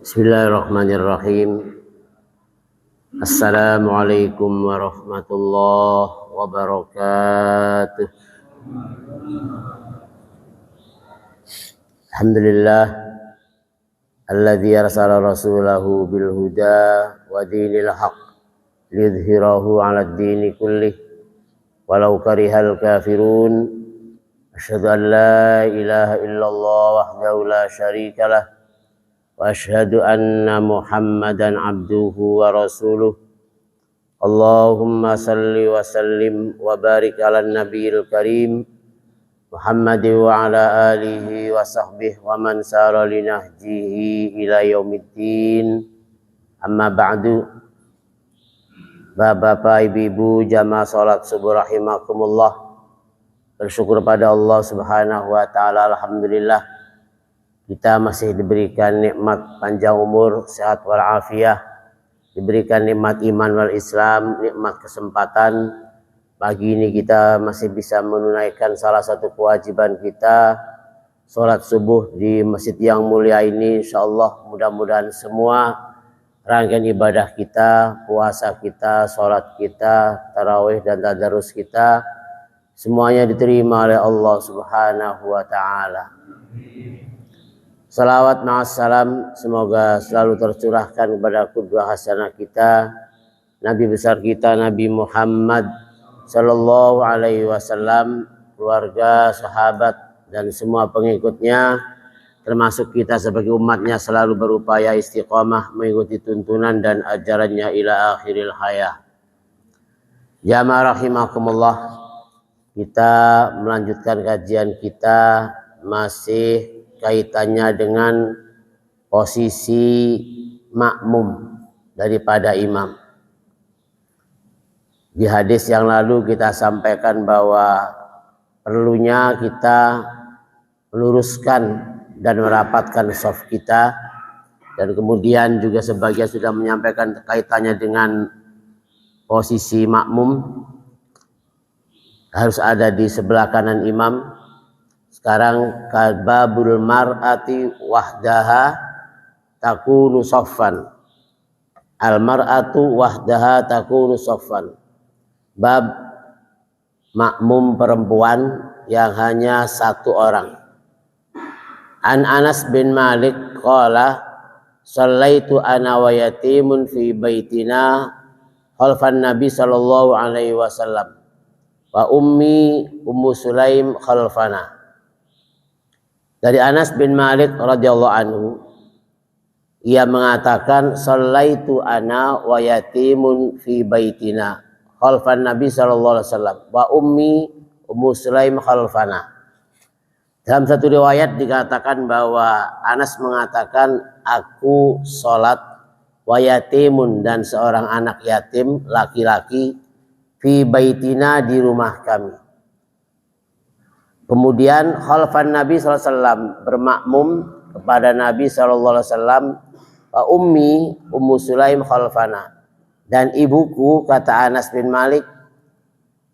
Bismillahirrahmanirrahim. Assalamualaikum warahmatullahi wabarakatuh. Alhamdulillah alladzi arsala rasulahu bil huda wa dinil haqq liyudhhirahu 'alad dini kullih walau karihal kafirun. Asyhadu an la ilaha illallah wahdahu la syarikalah wa asyhadu anna Muhammadan abduhu wa rasuluh. Allahumma salli wa sallim wa barik ala nabiyil karim Muhammad wa ala alihi wa sahbihi wa man sara li nahjihi ila yaumiddin. Amma ba'du. Bapak, ibu-ibu, jamaah salat subuh rahimakumullah. Bersyukur pada Allah Subhanahu wa taala, alhamdulillah kita masih diberikan nikmat panjang umur, sehat walafiat, diberikan nikmat iman wal Islam, nikmat kesempatan. Pagi ini kita masih bisa menunaikan salah satu kewajiban kita, sholat subuh di masjid yang mulia ini. Insyaallah mudah-mudahan semua rangkaian ibadah kita, puasa kita, sholat kita, tarawih dan tadarus kita, semuanya diterima oleh Allah Subhanahu wa ta'ala. Salawat ma'assalam semoga selalu tercurahkan kepada qudwah hasanah kita, Nabi besar kita Nabi Muhammad sallallahu alaihi wasallam, keluarga, sahabat dan semua pengikutnya, termasuk kita sebagai umatnya, selalu berupaya istiqamah mengikuti tuntunan dan ajarannya ila akhiril hayah. Jamaah rahimakumullah, kita melanjutkan kajian kita masih kaitannya dengan posisi makmum daripada imam. Di hadis yang lalu kita sampaikan bahwa perlunya kita meluruskan dan merapatkan shaf kita, dan kemudian juga sebagian sudah menyampaikan kaitannya dengan posisi makmum harus ada di sebelah kanan imam. Sekarang babul mar'ati wahdaha takunu saffan. Al mar'atu wahdaha takunu saffan. Bab makmum perempuan yang hanya satu orang. An Anas bin Malik qala sallaitu ana wa yatimun fi baitina khalfan Nabi sallallahu alaihi wasallam wa ummi Ummu Sulaim khalfana. Dari Anas bin Malik radhiyallahu anhu, ia mengatakan sallaitu ana wa yatimun fi baitina khalfan Nabi sallallahu alaihi wasallam wa ummi Ummu Sulaim khalfana. Dalam satu riwayat dikatakan bahwa Anas mengatakan, aku sholat wa yatimun, dan seorang anak yatim laki-laki fi baitina, di rumah kami. Kemudian khalfan Nabi SAW, bermakmum kepada Nabi SAW, wa ummi Ummu Sulaim khalfana, dan ibuku, kata Anas bin Malik,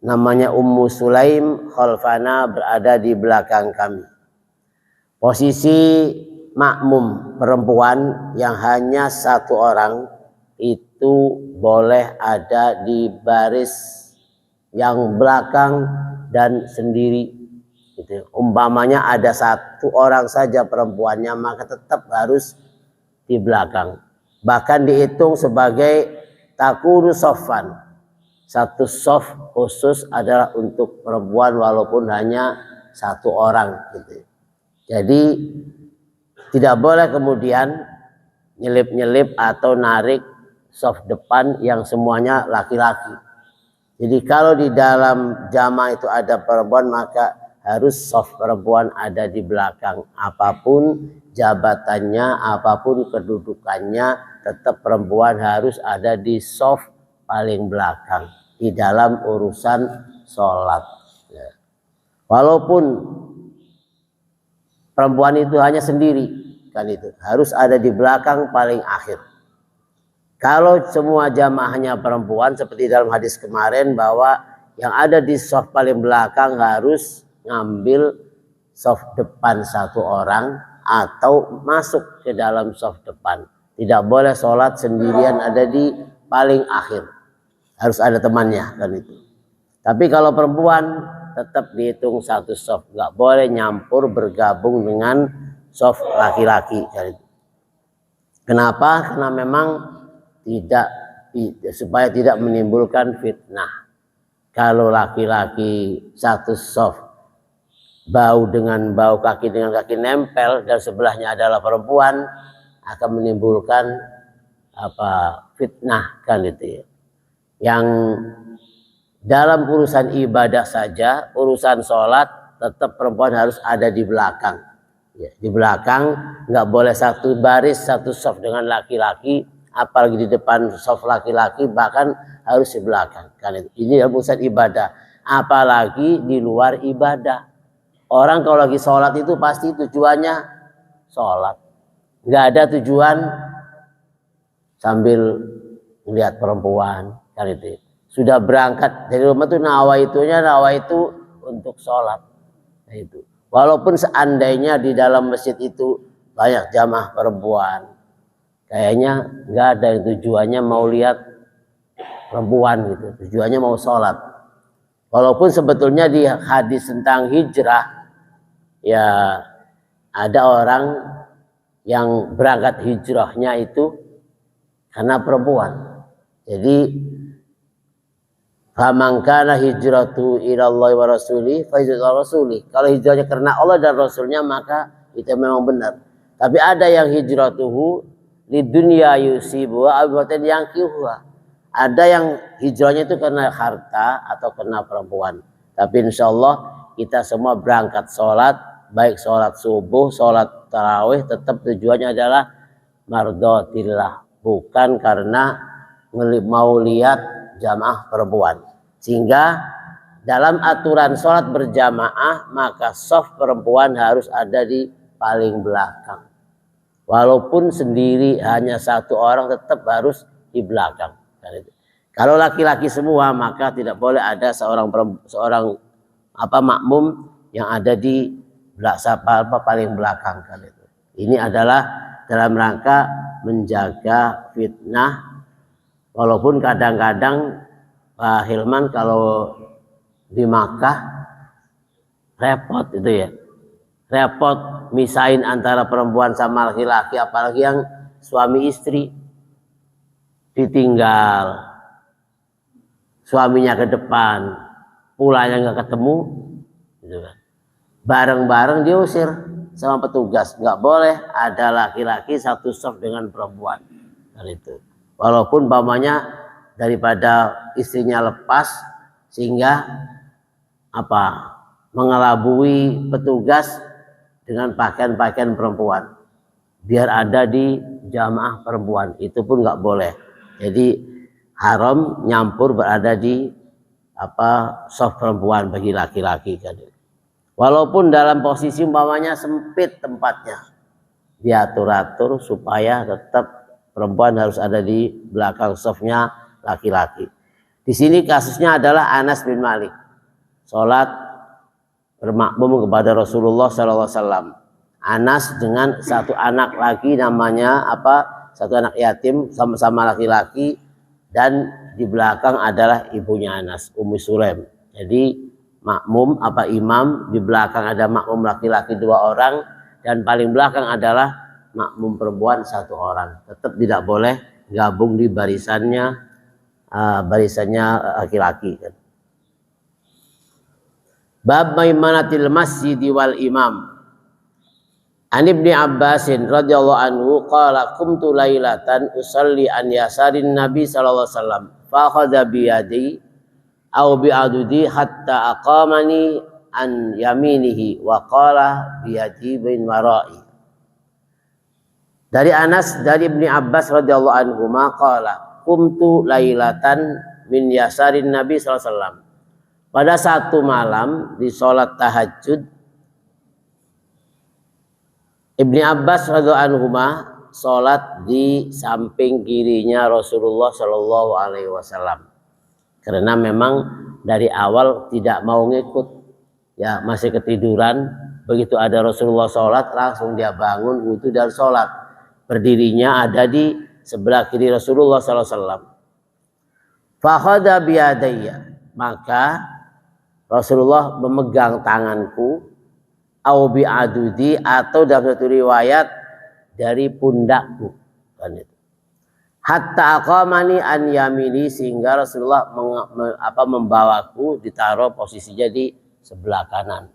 namanya Ummu Sulaim, khalfana, berada di belakang kami. Posisi makmum perempuan yang hanya satu orang itu boleh ada di baris yang belakang dan sendiri. Umpamanya ada satu orang saja perempuannya, maka tetap harus di belakang. Bahkan dihitung sebagai takunu soffan. Satu soft khusus adalah untuk perempuan walaupun hanya satu orang gitu. Jadi tidak boleh kemudian nyelip-nyelip atau narik soft depan yang semuanya laki-laki. Jadi kalau di dalam jamaah itu ada perempuan, maka harus soft perempuan ada di belakang. Apapun jabatannya, apapun kedudukannya, tetap perempuan harus ada di soft paling belakang di dalam urusan sholat. Walaupun perempuan itu hanya sendiri, kan itu harus ada di belakang paling akhir. Kalau semua jamaahnya perempuan, seperti dalam hadis kemarin bahwa yang ada di soft paling belakang harus ngambil soft depan satu orang atau masuk ke dalam soft depan. Tidak boleh sholat sendirian ada di paling akhir. Harus ada temannya kan itu. Tapi kalau perempuan tetap dihitung satu shaf. Nggak boleh nyampur bergabung dengan shaf laki-laki kan itu. Kenapa? Karena memang supaya tidak menimbulkan fitnah. Kalau laki-laki satu shaf bau kaki dengan kaki nempel dan sebelahnya adalah perempuan, akan menimbulkan fitnah kan itu ya. Yang dalam urusan ibadah saja, urusan sholat tetap perempuan harus ada di belakang ya, di belakang, nggak boleh satu baris satu shaf dengan laki-laki, apalagi di depan shaf laki-laki, bahkan harus di belakang kan itu. Ini dalam urusan ibadah, apalagi di luar ibadah. Orang kalau lagi sholat itu pasti tujuannya sholat. Nggak ada tujuan sambil melihat perempuan. Kan itu. Sudah berangkat dari rumah itu nawa itu untuk sholat. Nah, itu. Walaupun seandainya di dalam masjid itu banyak jamaah perempuan. Kayaknya nggak ada yang tujuannya mau lihat perempuan gitu. Tujuannya mau sholat. Walaupun sebetulnya di hadis tentang hijrah, ya ada orang yang berangkat hijrahnya itu karena perempuan. Jadi faman kana hijratu ilallahi wa rasuli fa hijratu rasuli. Kalau hijrahnya karena Allah dan Rasulnya maka itu memang benar. Tapi ada yang hijratuhu lidunya yusibu wa abatan yankihuha. Ada yang hijrahnya itu karena harta atau karena perempuan. Tapi insya Allah kita semua berangkat sholat, baik sholat subuh, sholat tarawih, tetap tujuannya adalah mardhatillah, bukan karena mau lihat jamaah perempuan. Sehingga dalam aturan sholat berjamaah maka shaf perempuan harus ada di paling belakang. Walaupun sendiri hanya satu orang tetap harus di belakang. Kalau laki-laki semua maka tidak boleh ada seorang makmum yang ada di paling belakang kan itu. Ini adalah dalam rangka menjaga fitnah. Walaupun kadang-kadang Pak Hilman kalau di Makkah repot itu ya. Repot misahin antara perempuan sama laki-laki, apalagi yang suami istri. Ditinggal suaminya ke depan, pulangnya nggak ketemu gitu kan. Bareng-bareng diusir sama petugas, nggak boleh ada laki-laki satu shaf dengan perempuan. Dan itu walaupun pamannya daripada istrinya lepas sehingga mengelabui petugas dengan pakaian-pakaian perempuan biar ada di jamaah perempuan, itu pun nggak boleh. Jadi haram nyampur berada di shaf perempuan bagi laki-laki kan. Walaupun dalam posisi umpamanya sempit tempatnya, diatur-atur supaya tetap perempuan harus ada di belakang shafnya laki-laki. Di sini kasusnya adalah Anas bin Malik, sholat bermakmum kepada Rasulullah SAW. Anas dengan satu anak lagi namanya satu anak yatim, sama-sama laki-laki, dan di belakang adalah ibunya Anas, Ummu Sulaim. Jadi makmum imam, di belakang ada makmum laki-laki 2 orang, dan paling belakang adalah makmum perempuan 1 orang. Tetap tidak boleh gabung di barisannya laki-laki kan. Bab maimanatil masjid wal imam. An Ibni Abbasin radhiyallahu anhu qala qumtu lailatan usalli an yasarin Nabi sallallahu alaihi wasallam fa akhadha bi yadi aw bi adudi hatta aqamani an yaminihi wa qala bi yadi bin wara'i. Dari Anas dari Ibni Abbas radhiyallahu anhu qala qumtu lailatan min yasarin Nabi sallallahu alaihi wasallam. Pada satu malam di sholat tahajud, Ibni Abbas radhiyallahu anhu sholat di samping kirinya Rasulullah Shallallahu Alaihi Wasallam, karena memang dari awal tidak mau ngikut, ya masih ketiduran. Begitu ada Rasulullah sholat langsung dia bangun wudu dan sholat. berdirinya ada di sebelah kiri Rasulullah SAW. Fakhadha biyadayya, maka Rasulullah memegang tanganku, au bi'adudi, atau dalam satu riwayat dari pundakku, kan itu. Hatta aqamani an yamini, sehingga Rasulullah membawaku ditaruh posisinya di sebelah kanan.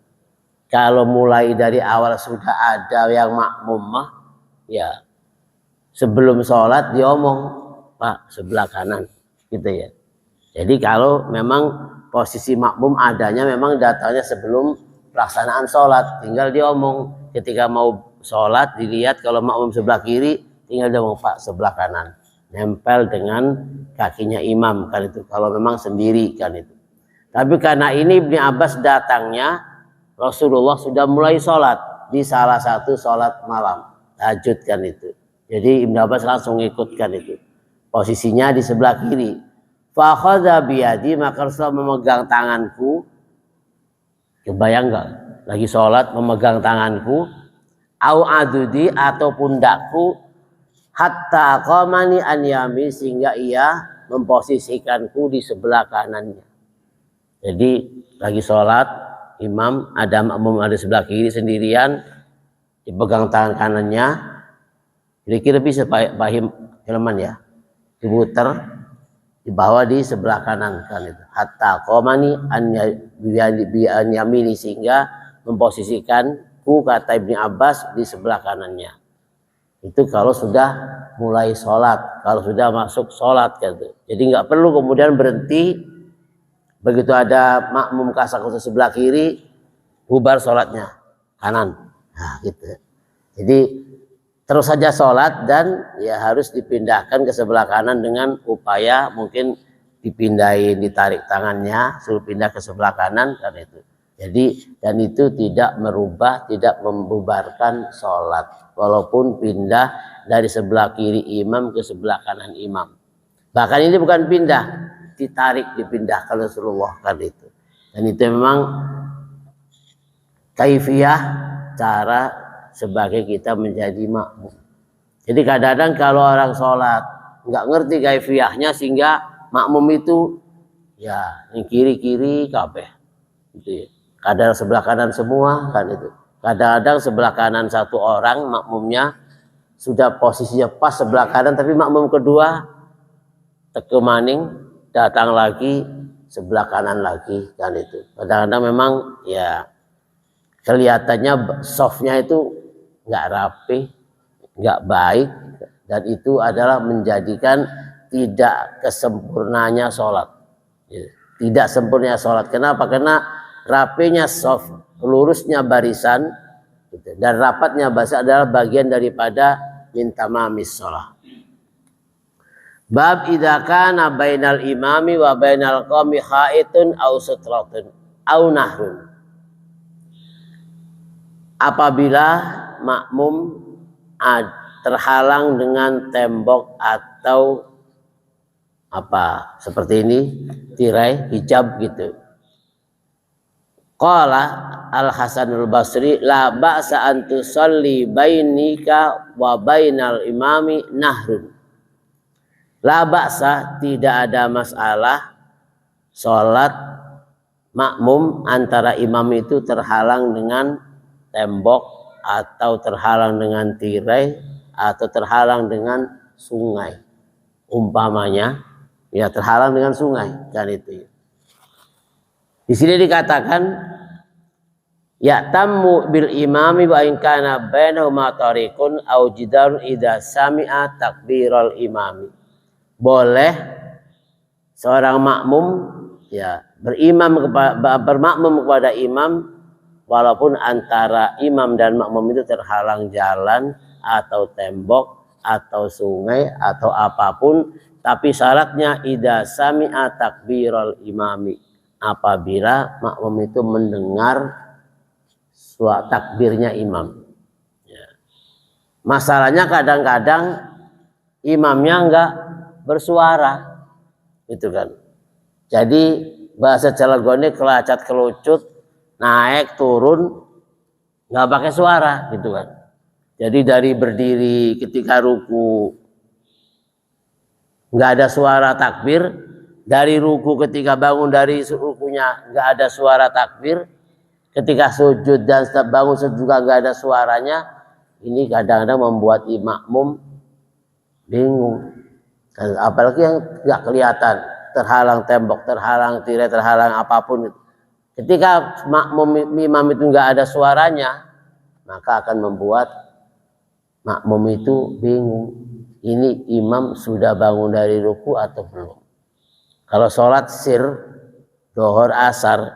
Kalau mulai dari awal sudah ada yang makmum mah, ya sebelum sholat diomong, Pak, sebelah kanan, gitu ya. Jadi kalau memang posisi makmum adanya memang datangnya sebelum pelaksanaan sholat, tinggal diomong. Ketika mau sholat dilihat kalau makmum sebelah kiri, tinggal diomong, Pak, sebelah kanan. Nempel dengan kakinya imam, kan itu. Kalau memang sendiri, kan itu. Tapi karena ini Ibnu Abbas datangnya Rasulullah sudah mulai sholat di salah satu sholat malam tahajud, kan itu. Jadi Ibnu Abbas langsung ikutkan itu. Posisinya di sebelah kiri. Fakhadha biyadi, maka Rasulullah memegang tanganku. Kebayang nggak? Lagi sholat memegang tanganku. Au adudi, atau pundakku. Hatta aqamani an yami, sehingga ia memposisikanku di sebelah kanannya. Jadi lagi sholat, imam ada makmum ada sebelah kiri sendirian, dipegang tangan kanannya, kira-kira bisa paham Hilman ya, diputer, dibawa di sebelah kanan, kan itu. Hatta aqamani an yamini, sehingga memposisikanku, kata Ibnu Abbas, di sebelah kanannya. Itu kalau sudah mulai sholat, kalau sudah masuk sholat, gitu. Jadi nggak perlu kemudian berhenti begitu ada makmum kasak-kusuk sebelah kiri, bubar sholatnya kanan. Nah, gitu. Jadi terus saja sholat, dan ya harus dipindahkan ke sebelah kanan dengan upaya mungkin dipindahin, ditarik tangannya, suruh pindah ke sebelah kanan, kan itu. Jadi dan itu tidak merubah, tidak membubarkan sholat, walaupun pindah dari sebelah kiri imam ke sebelah kanan imam. Bahkan ini bukan pindah, ditarik, dipindahkan Rasulullah, kan itu. Dan itu memang kaifiyah cara sebagai kita menjadi makmum. Jadi kadang-kadang kalau orang sholat nggak ngerti kaifiyahnya, sehingga makmum itu ya yang kiri-kiri kabeh, gitu ya. Kadang sebelah kanan semua, kan itu. Kadang-kadang sebelah kanan satu orang makmumnya sudah posisinya pas sebelah kanan, tapi makmum kedua teke maning datang lagi sebelah kanan lagi, kan itu. Kadang-kadang memang ya kelihatannya softnya itu nggak rapi, nggak baik, dan itu adalah menjadikan tidak kesempurnanya sholat. Tidak sempurna sholat. Kenapa? Karena rapinya soft, lurusnya barisan, gitu, dan rapatnya barisan adalah bagian daripada min tamamis sholat. Bab idza kana bainal imami wa bainal qaumi khaitun aw sutratun aw nahrun. Apabila makmum terhalang dengan tembok atau apa seperti ini, tirai, hijab, gitu. Qala Al-Hasanul Basri, la ba'sa an tusalli bainika wa bainal imami nahrun. La ba'sa, tidak ada masalah sholat makmum antara imam itu terhalang dengan tembok, atau terhalang dengan tirai, atau terhalang dengan sungai. Umpamanya ya terhalang dengan sungai, kan itu. Di sini dikatakan ya tamu bil imami wa in kana bainahuma tariqun aw jidarun idza sami'a takbiral imami. Boleh seorang makmum ya bermakmum kepada imam walaupun antara imam dan makmum itu terhalang jalan atau tembok atau sungai atau apapun, tapi syaratnya idza sami'a takbiral imami, apabila makmum itu mendengar suara takbirnya imam. Ya. Masalahnya kadang-kadang imamnya enggak bersuara, gitu kan. Jadi bahasa Cilegonnya kelacak kelucut, naik turun, nggak pakai suara, gitu kan. Jadi dari berdiri ketika ruku nggak ada suara takbir, dari ruku ketika bangun dari rukunya nggak ada suara takbir, ketika sujud dan setelah bangun juga nggak ada suaranya. Ini kadang-kadang membuat makmum bingung. Apalagi yang nggak kelihatan, terhalang tembok, terhalang tirai, terhalang apapun itu. Ketika makmum imam itu nggak ada suaranya, maka akan membuat makmum itu bingung. Ini imam sudah bangun dari ruku atau belum? Kalau sholat sir, zuhur, asar,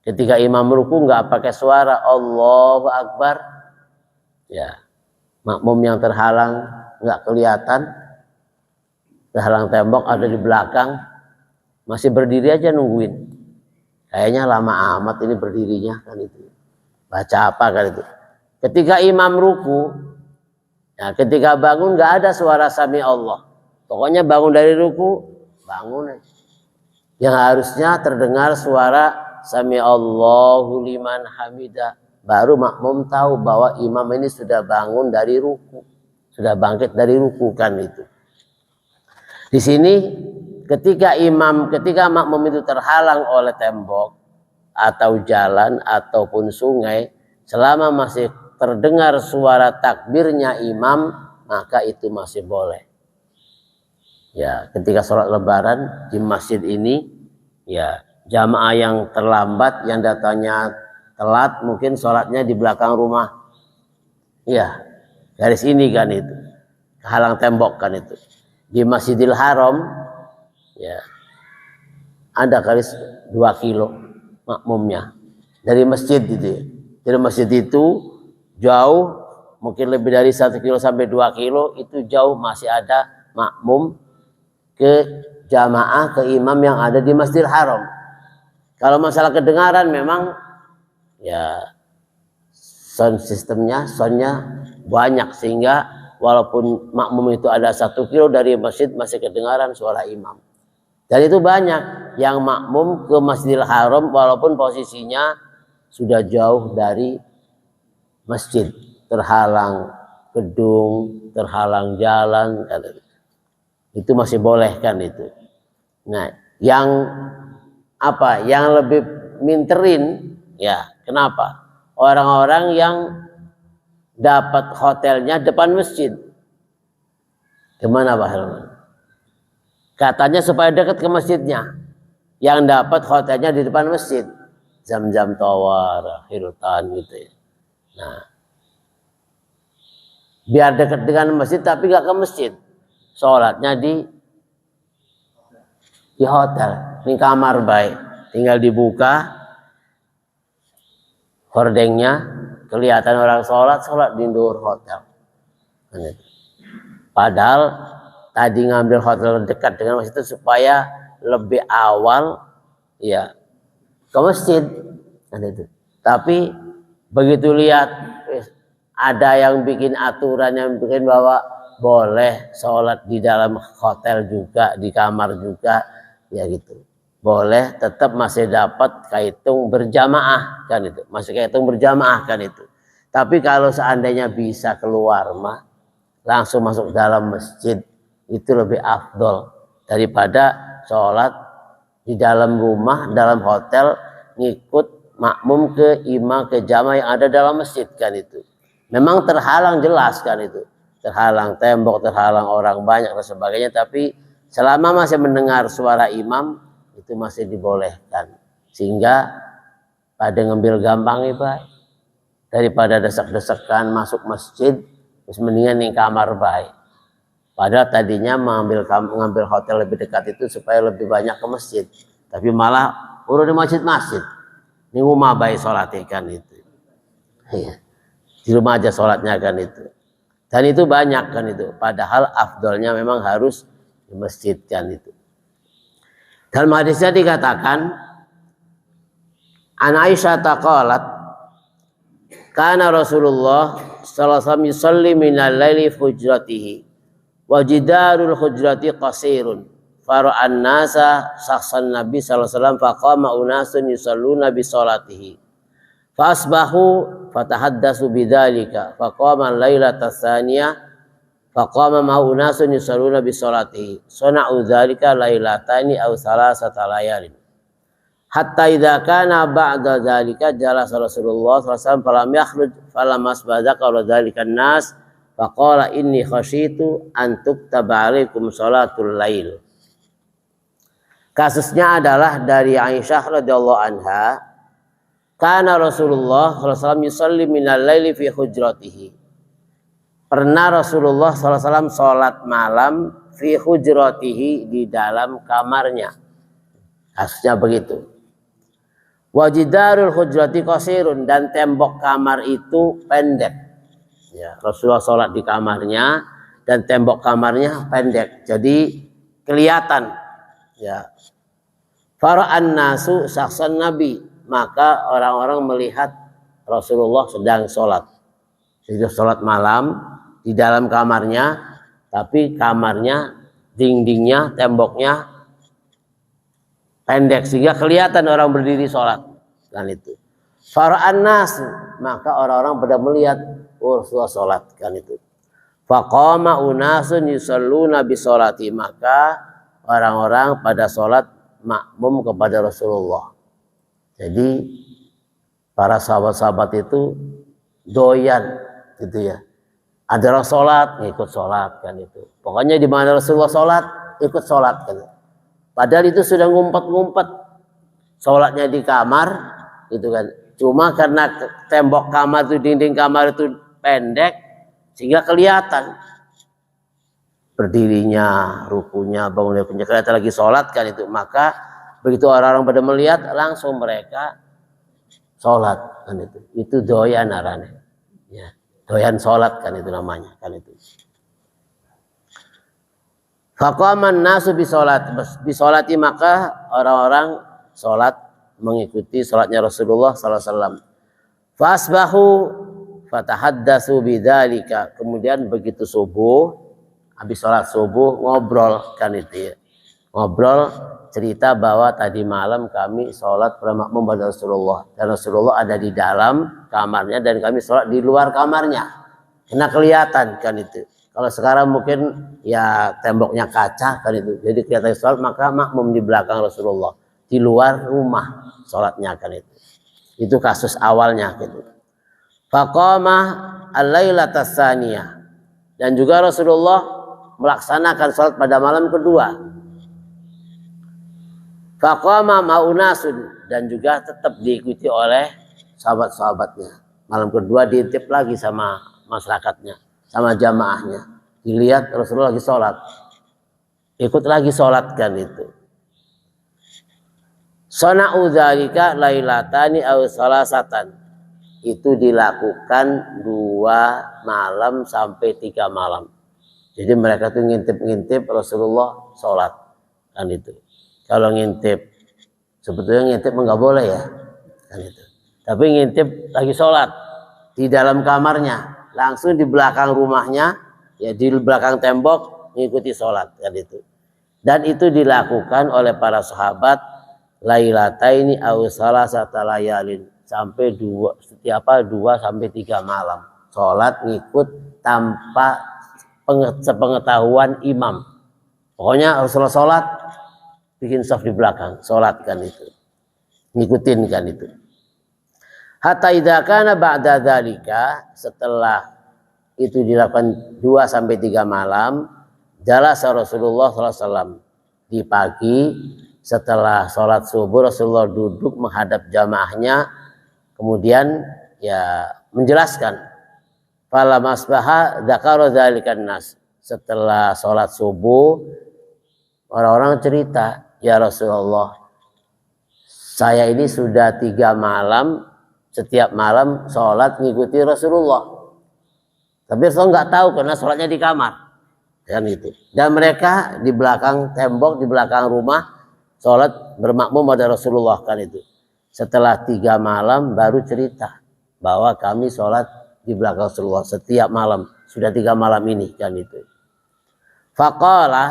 ketika imam ruku nggak pakai suara Allahu Akbar, ya makmum yang terhalang nggak kelihatan, terhalang tembok ada di belakang, masih berdiri aja nungguin. Kayaknya lama amat ini berdirinya kan itu. Baca apa kan itu? Ketika imam ruku, nah ketika bangun nggak ada suara sami Allah. Pokoknya bangun dari ruku, bangun. Yang harusnya terdengar suara sami Allahu liman hamidah. Baru makmum tahu bahwa imam ini sudah bangun dari ruku, sudah bangkit dari ruku kan itu. Di sini ketika makmum itu terhalang oleh tembok atau jalan ataupun sungai, selama masih terdengar suara takbirnya imam, maka itu masih boleh. Ya, ketika sholat lebaran di masjid ini, ya jamaah yang terlambat, yang datanya telat, mungkin sholatnya di belakang rumah. Ya, garis ini kan itu, kehalang tembok kan itu. Di Masjidil Haram, ya ada garis 2 kilo makmumnya dari masjid itu. Ya. Dari masjid itu jauh, mungkin lebih dari 1 kilo sampai 2 kilo itu jauh masih ada makmum ke jamaah ke imam yang ada di Masjidil Haram. Kalau masalah kedengaran memang ya sound sistemnya, soundnya banyak sehingga walaupun makmum itu ada 1 kilo dari masjid masih kedengaran suara imam. Dan itu banyak yang makmum ke Masjidil Haram walaupun posisinya sudah jauh dari masjid, terhalang gedung, terhalang jalan, itu masih boleh kan itu. Nah, yang apa? Yang lebih minterin, ya kenapa? Orang-orang yang dapat hotelnya depan masjid. Gimana Pak Helman? Katanya supaya dekat ke masjidnya. Yang dapat hotelnya di depan masjid. Zam-Zam Tower, Hilton gitu ya. Nah, biar dekat dengan masjid tapi gak ke masjid. Sholatnya di hotel. Ini kamar baik. Tinggal dibuka hordengnya. Kelihatan orang sholat di luar hotel. Padahal tadi ngambil hotel dekat dengan masjid itu supaya lebih awal ya ke masjid. Tapi begitu lihat ada yang bikin aturan yang bikin bahwa boleh sholat di dalam hotel juga, di kamar juga, ya gitu. Boleh, tetap masih dapat kehitung berjamaah kan itu, masih kehitung berjamaah kan itu. Tapi kalau seandainya bisa keluar mah langsung masuk dalam masjid itu lebih afdol daripada sholat di dalam rumah, dalam hotel ngikut makmum ke imam ke jamaah yang ada dalam masjid kan itu. Memang terhalang jelas kan itu, terhalang tembok, terhalang orang banyak dan sebagainya. Tapi selama masih mendengar suara imam itu masih dibolehkan, sehingga pada ngambil gampang ya Pak, daripada desak-desakan masuk masjid, terus mendingan nih kamar baik. Padahal tadinya mengambil hotel lebih dekat itu supaya lebih banyak ke masjid, tapi malah urut di masjid-masjid. Ini rumah baik sholatnya kan itu, ya. Di rumah aja sholatnya kan itu, dan itu banyak kan itu. Padahal afdolnya memang harus di masjid kan itu. Dalam hadisnya dikatakan, An Aisyah taqalat, kana Rasulullah sallallahu alaihi wasallam yusalli minal laili fi hujratihi wa jidarul hujrati qasirun fara'an nasa saksan Nabi sallallahu alaihi wasallam faqama unasun yusalluna bi salatihi Fasbahu fatahaddatsu bidzalika faqama lailata tsaniyah faqama ma'u nasun yusalluna bi sholatihi sana'u dzalika lailatani aw salasata layalin hatta idza kana ba'da dzalika jalasa Rasulullah sallallahu alaihi wasallam falam yakhruj falam asbada qala dzalika an-nas faqala inni khasyitu an tuktaba alaikum sholatul lail. Kasusnya adalah dari Aisyah radhiyallahu anha, kana Rasulullah sallallahu alaihi wasallam yusalli minal laili fi hujratihi. Pernah Rasulullah sallallahu alaihi wasallam salat malam fi hujratihi di dalam kamarnya. Kasusnya begitu. Wa jidarul hujrati qasirun, dan tembok kamar itu pendek. Ya, Rasulullah salat di kamarnya dan tembok kamarnya pendek. Jadi kelihatan. Ya. Fara'an nasu saksan nabi, maka orang-orang melihat Rasulullah sedang sholat. Jadi sholat malam di dalam kamarnya, tapi kamarnya, dindingnya, temboknya pendek sehingga kelihatan orang berdiri sholat. Kan itu. Fara'an nasu, maka orang-orang pada melihat Rasulullah sholat. Kan itu. Faqama unasun yusalluna bi sholati, maka orang-orang pada sholat makmum kepada Rasulullah. Jadi para sahabat-sahabat itu doyan gitu ya. Ada orang sholat, ngikut sholat kan itu. Pokoknya di mana Rasulullah sholat, ikut sholat kan. Padahal itu sudah ngumpet-ngumpet sholatnya di kamar gitu kan. Cuma karena tembok kamar itu, dinding kamar itu pendek sehingga kelihatan berdirinya, rukunya, bangunnya, kelihatan lagi sholat kan itu. Maka begitu orang-orang pada melihat, langsung mereka sholat kan itu. Itu doyan arane. Ya, doyan sholat kan itu namanya kan itu. Faqaman nasu bisolati, maka orang-orang sholat mengikuti sholatnya Rasulullah sallallahu alaihi wasallam. Fasbahu fatahaddatsu bidzalika, kemudian begitu subuh, habis sholat subuh ngobrol kan itu ya. Ngobrol cerita bahwa tadi malam kami sholat makmum pada Rasulullah. Dan Rasulullah ada di dalam kamarnya dan kami sholat di luar kamarnya. Karena kelihatan kan itu. Kalau sekarang mungkin ya temboknya kaca kan itu. Jadi kelihatan sholat, maka makmum di belakang Rasulullah. Di luar rumah sholatnya kan itu. Itu kasus awalnya gitu. Faqama al-lailata tsaniyah. Dan juga Rasulullah melaksanakan sholat pada malam kedua. Faqama ma'unasun, dan juga tetap diikuti oleh sahabat-sahabatnya. Malam kedua diintip lagi sama masyarakatnya, sama jamaahnya. Dilihat Rasulullah lagi sholat, ikut lagi sholat kan itu. Sana'u dzalika lailatani aw salasatan. Itu dilakukan 2 malam sampai 3 malam. Jadi mereka tuh ngintip-ngintip Rasulullah sholat kan itu. Kalau ngintip, sebetulnya ngintip enggak boleh ya kan itu. Tapi ngintip lagi sholat di dalam kamarnya, langsung di belakang rumahnya, ya di belakang tembok mengikuti sholat kan itu. Dan itu dilakukan oleh para sahabat lailataini aw salasata layalin, sampai 2 sampai 3 malam sholat ngikut tanpa sepengetahuan imam. Pokoknya Rasulullah sholat, bikin saf di belakang, sholat kan itu, ngikutin kan itu. Hatta idza kana ba'da dzalika, setelah itu dilakukan 2 sampai 3 malam, jalasa Rasulullah sallallahu alaihi wasallam. Di pagi setelah sholat subuh Rasulullah duduk menghadap jamaahnya, kemudian ya menjelaskan. Fala masbaha dzakara dzalikan nas. Setelah sholat subuh orang-orang cerita, ya Rasulullah, saya ini sudah 3 malam, setiap malam sholat ngikuti Rasulullah. Tapi Rasulullah nggak tahu karena sholatnya di kamar, kan itu. Dan mereka di belakang tembok, di belakang rumah, sholat bermakmum pada Rasulullah kan itu. Setelah 3 malam baru cerita bahwa kami sholat di belakang Rasulullah setiap malam, sudah 3 malam ini kan itu. Faqala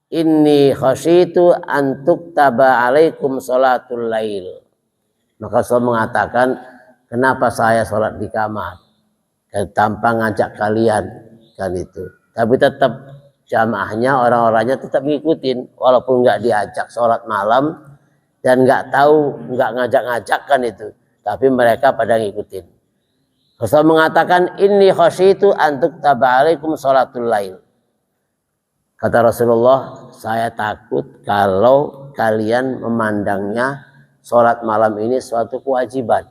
inni khasyitu an tuktaba alaikum sholatul lail. Maka Rasul mengatakan, kenapa saya sholat di kamar dan tanpa ngajak kalian kan itu. Tapi tetap jamaahnya orang-orangnya tetap ngikutin walaupun nggak diajak sholat malam dan nggak tahu, nggak ngajak-ngajak kan itu, tapi mereka pada ngikutin. Rasul mengatakan inni khasyitu antuk taba'alaikum sholatul lail. Kata Rasulullah, saya takut kalau kalian memandangnya sholat malam ini suatu kewajiban.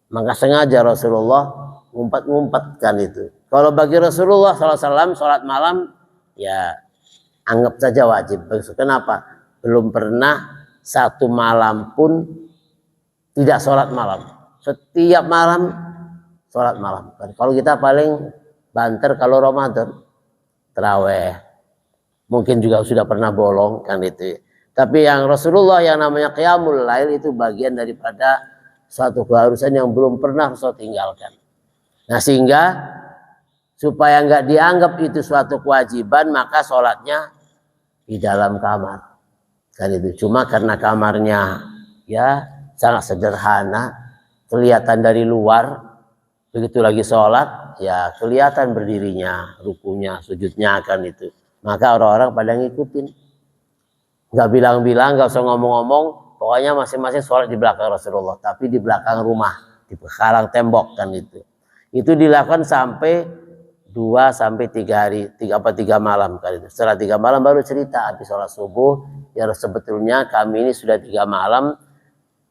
Maka sengaja Rasulullah ngumpet-ngumpetkan itu. Kalau bagi Rasulullah SAW sholat malam ya anggap saja wajib. Kenapa? Belum pernah satu malam pun tidak sholat malam. Setiap malam sholat malam. Kalau kita paling banter kalau Ramadan terawih. Mungkin juga sudah pernah bolong kan itu. Tapi yang Rasulullah yang namanya qiyamul lail itu bagian daripada suatu keharusan yang belum pernah Rasul tinggalkan. Nah sehingga supaya nggak dianggap itu suatu kewajiban maka sholatnya di dalam kamar. Kan itu cuma karena kamarnya ya sangat sederhana, kelihatan dari luar, begitu lagi sholat ya kelihatan berdirinya, rukunya, sujudnya kan itu. Maka orang-orang pada ngikutin, nggak bilang-bilang, nggak usah ngomong-ngomong, pokoknya masing-masing sholat di belakang Rasulullah, tapi di belakang rumah, di penghalang tembok kan itu. Itu dilakukan sampai 2 sampai 3 hari, 3 malam kan itu. Setelah 3 malam baru cerita habis sholat subuh, ya sebetulnya kami ini sudah 3 malam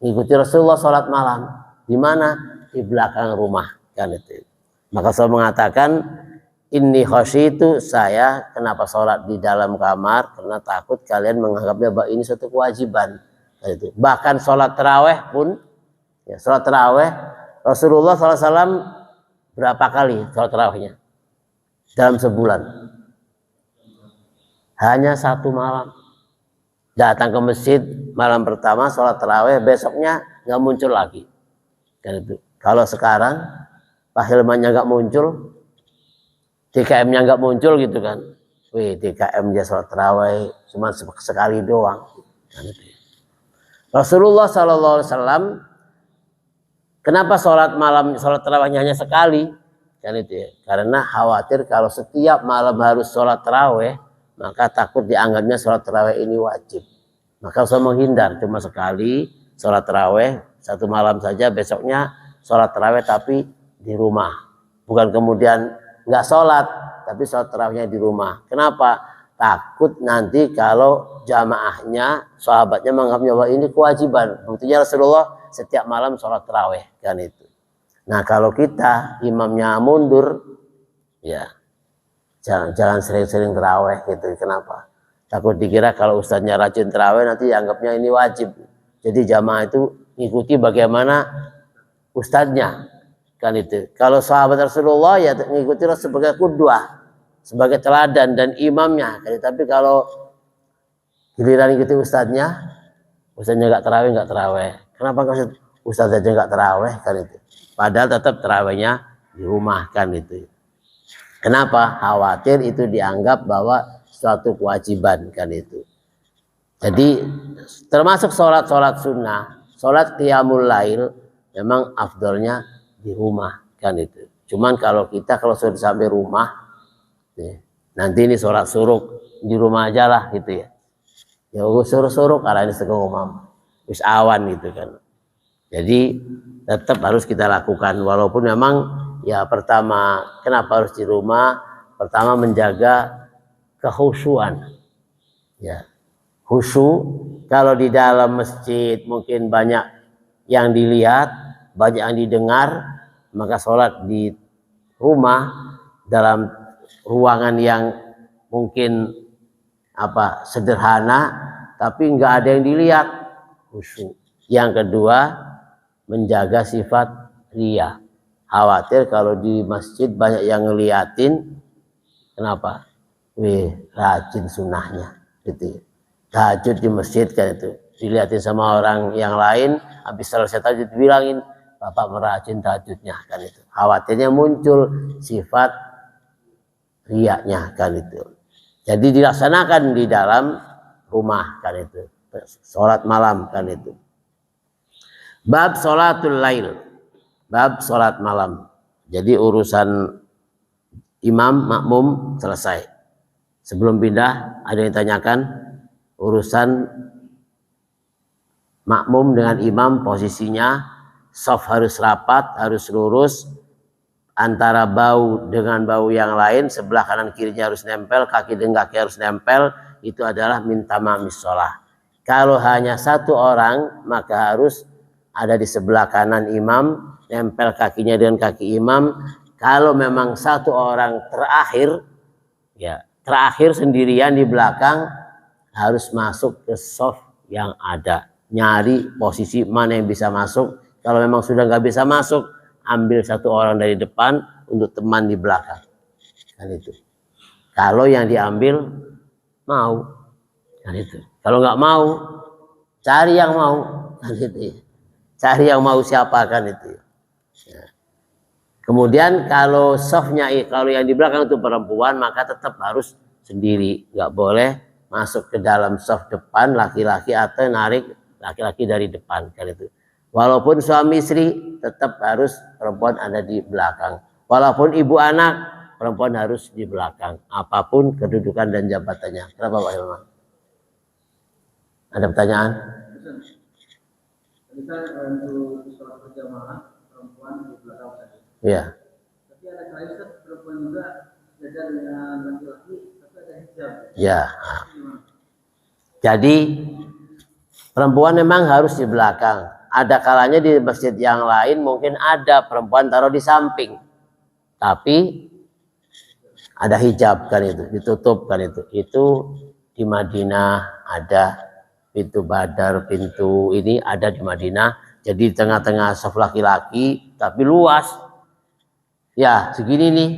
ngikuti Rasulullah sholat malam. Di mana? Di belakang rumah kan itu. Maka saya mengatakan inni khasyitu, saya kenapa sholat di dalam kamar karena takut kalian menganggapnya bahwa ini suatu kewajiban. Itu. Bahkan sholat taraweh pun, ya, sholat taraweh Rasulullah SAW berapa kali sholat tarawehnya dalam sebulan? Hanya 1 malam. Datang ke masjid malam pertama sholat taraweh, besoknya nggak muncul lagi. Dan itu. Kalau sekarang Pak Hilmannya nggak muncul, DKM-nya nggak muncul gitu kan. Wih, DKM dia sholat tarawih cuma sekali doang. Rasulullah SAW kenapa sholat malam, sholat tarawihnya hanya sekali? Kan itu ya. Karena khawatir kalau setiap malam harus sholat tarawih, maka takut dianggapnya sholat tarawih ini wajib. Maka saya menghindar cuma sekali sholat tarawih 1 malam saja, besoknya sholat tarawih tapi di rumah. Bukan kemudian nggak sholat, tapi sholat tarawihnya di rumah. Kenapa? Takut nanti kalau jamaahnya, sahabatnya menganggapnya bahwa ini kewajiban. Buktinya Rasulullah setiap malam sholat tarawih kan itu. Nah kalau kita imamnya mundur, ya jangan sering-sering tarawih gitu. Kenapa? Takut dikira kalau ustadznya rajin tarawih nanti dianggapnya ini wajib. Jadi jamaah itu ngikuti bagaimana ustadznya. Kan itu. Kalau sahabat Rasulullah ya mengikuti sebagai qudwah, sebagai teladan dan imamnya. Tapi kalau giliran ikuti ustadznya nggak terawih. Kenapa ustadz aja nggak terawih kan itu? Padahal tetap terawihnya di rumah kan itu. Kenapa? Khawatir itu dianggap bahwa suatu kewajiban kan itu. Jadi termasuk sholat sunnah, sholat qiyamul lail memang afdolnya di rumah kan itu. Cuman kalau sudah sampai rumah, nanti ini sholat suruk di rumah aja lah gitu ya. Ya suruk karena ini sekolah umam, wis awan gitu kan. Jadi tetap harus kita lakukan walaupun memang ya pertama kenapa harus di rumah? Pertama menjaga kekhusyuan. Ya. Khusyuk kalau di dalam masjid mungkin banyak yang dilihat, banyak yang didengar, maka sholat di rumah dalam ruangan yang mungkin sederhana tapi nggak ada yang dilihat, khusyuk. Yang kedua menjaga sifat riya. Khawatir kalau di masjid banyak yang ngeliatin, kenapa? Rajin sunnahnya gitu. Tahajud di masjid kan itu dilihatin sama orang yang lain, habis selesai tahajud bilangin bapak merajin tahajudnya kan itu. Khawatirnya muncul sifat riyanya kan itu. Jadi dilaksanakan di dalam rumah kan itu. Sholat malam kan itu. Bab sholatul lail. bab sholat malam. Jadi urusan imam makmum selesai. Sebelum pindah ada yang ditanyakan urusan makmum dengan imam posisinya, shaf harus rapat, harus lurus, antara bau dengan bau yang lain, sebelah kanan kirinya harus nempel, kaki dengan kaki harus nempel, itu adalah min tamamis shalah. Kalau hanya satu orang maka harus ada di sebelah kanan imam, nempel kakinya dengan kaki imam. Kalau memang satu orang terakhir, ya terakhir sendirian di belakang, harus masuk ke shaf yang ada, nyari posisi mana yang bisa masuk. Kalau memang sudah nggak bisa masuk, ambil satu orang dari depan untuk teman di belakang, kan itu. Kalau yang diambil mau, kan itu. Kalau nggak mau, cari yang mau, kan itu. Cari yang mau siapa, kan itu. Ya. Kemudian kalau softnya, kalau yang di belakang itu perempuan, maka tetap harus sendiri, nggak boleh masuk ke dalam soft depan laki-laki atau narik laki-laki dari depan, kan itu. Walaupun suami istri, tetap harus perempuan ada di belakang. Walaupun ibu anak, perempuan harus di belakang. Apapun kedudukan dan jabatannya. Kenapa Pak Hilman? Ada pertanyaan? Bisa untuk sholat berjamaah perempuan di belakang saja. Iya. Tapi ada kali perempuan juga jajar dengan laki-laki, tapi ada hijab. Ya. Jadi perempuan memang harus di belakang. Ada kalanya di masjid yang lain mungkin ada perempuan taruh di samping, tapi ada hijab, kan itu, ditutup, kan itu. Itu di Madinah ada pintu Badar, pintu ini ada di Madinah. Jadi di tengah-tengah shaf laki-laki, tapi luas. Ya segini nih,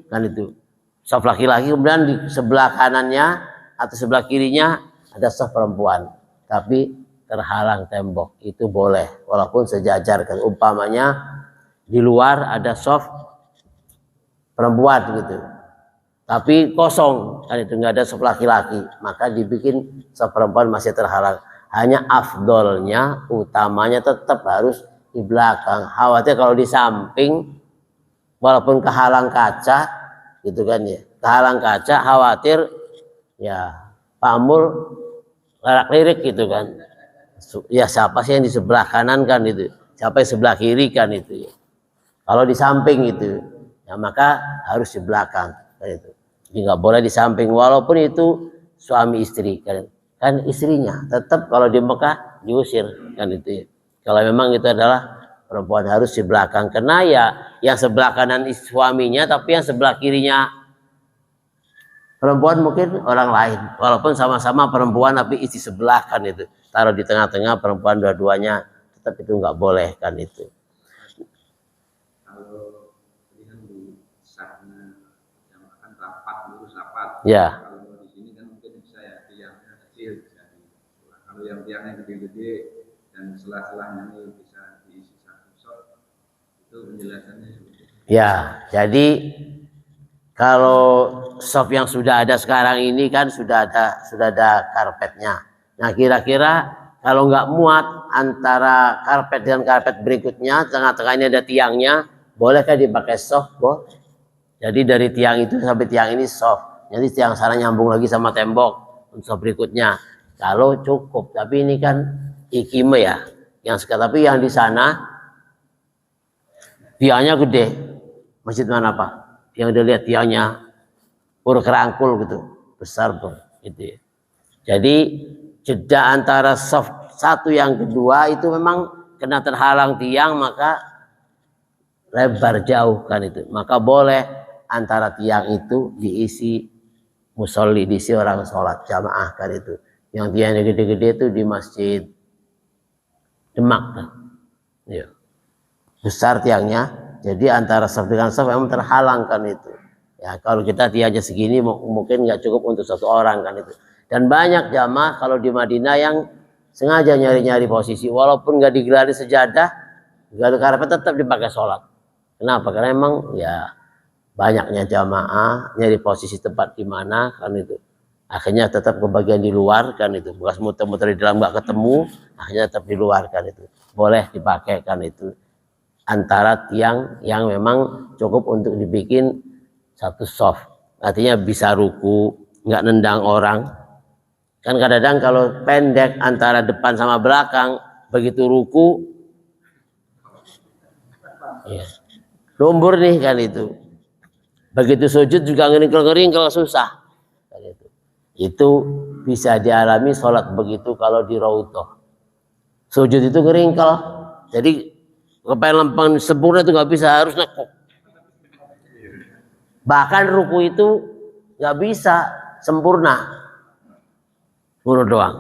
kan itu. Shaf laki-laki, kemudian di sebelah kanannya atau sebelah kirinya ada shaf perempuan, tapi terhalang tembok. Itu boleh, walaupun sejajar, kan. Umpamanya di luar ada shaf perempuan gitu, tapi kosong, kan itu, nggak ada shaf laki-laki, maka dibikin shaf perempuan masih terhalang. Hanya afdolnya, utamanya tetap harus di belakang. Khawatir kalau di samping, walaupun kehalang kaca, gitu kan ya, kehalang kaca, khawatir ya Pak Mul lirik gitu kan. Ya siapa sih yang di sebelah kanan, kan itu, siapa yang sebelah kiri, kan itu ya. Kalau di samping itu ya maka harus di belakang, kan itu. Jadi nggak boleh di samping, walaupun itu suami istri, kan istrinya tetap kalau di Mekah diusir, kan itu ya. Kalau memang itu adalah perempuan harus di belakang, karena ya yang sebelah kanan suaminya, tapi yang sebelah kirinya perempuan mungkin orang lain, walaupun sama-sama perempuan tapi isi sebelah, kan itu. Taruh di tengah-tengah perempuan dua-duanya, tetap itu nggak boleh, kan itu. Kalau ini kan di sana yang akan rapat, lurus rapat. Ya. Kalau di sini kan mungkin bisa ya, tiangnya kecil bisa kalau yang tiangnya gede-gede dan selah-selahnya ini bisa diisi satu shot, itu penjelasannya seperti itu. Ya, jadi kalau shop yang sudah ada sekarang ini kan sudah ada karpetnya. Nah kira-kira kalau nggak muat antara karpet dan karpet berikutnya, tengah-tengahnya ada tiangnya, bolehkah dipakai soft? Boleh. Jadi dari tiang itu sampai tiang ini soft. Jadi tiang sana nyambung lagi sama tembok untuk soft berikutnya. Kalau cukup, tapi ini kan ikime ya. Yang sekarang, tapi yang di sana tiangnya gede. Masjid mana Pak? Yang udah lihat tiangnya kerangkul gitu, besar tuh, gitu ya. Jadi jeda antara soft satu yang kedua itu memang kena terhalang tiang, maka lebar jauh, kan itu. Maka boleh antara tiang itu diisi musolli, diisi orang sholat jamaah, kan itu. Yang tiangnya gede-gede itu di Masjid Demak, kan. Ya. Besar tiangnya, jadi antara soft dengan soft memang terhalang, kan itu. Ya kalau kita tiangnya segini mungkin nggak cukup untuk satu orang, kan itu. Dan banyak jamaah kalau di Madinah yang sengaja nyari-nyari posisi, walaupun nggak digelari sejadah, nggak ada karpet, tetap dipakai sholat. Kenapa? Karena memang ya banyaknya jamaah nyari posisi tempat di mana, kan itu. Akhirnya tetap ke bagian di luar, kan itu. Bekas muter-muter di dalam nggak ketemu, akhirnya tetap di luar, kan itu. Boleh dipakai, kan itu. antara tiang yang memang cukup untuk dibikin satu soft. Artinya bisa ruku, nggak nendang orang. Kan kadang-kadang kalau pendek antara depan sama belakang, begitu ruku, ya, lumbur nih kan itu. Begitu sujud juga ngeringkel-ngeringkel susah. Kan itu. Itu bisa dialami sholat begitu kalau di raudhah. Sujud itu ngeringkel. Jadi kepengen lempeng sempurna itu nggak bisa, harus nekuk. Bahkan ruku itu nggak bisa sempurna. Bunuh doang.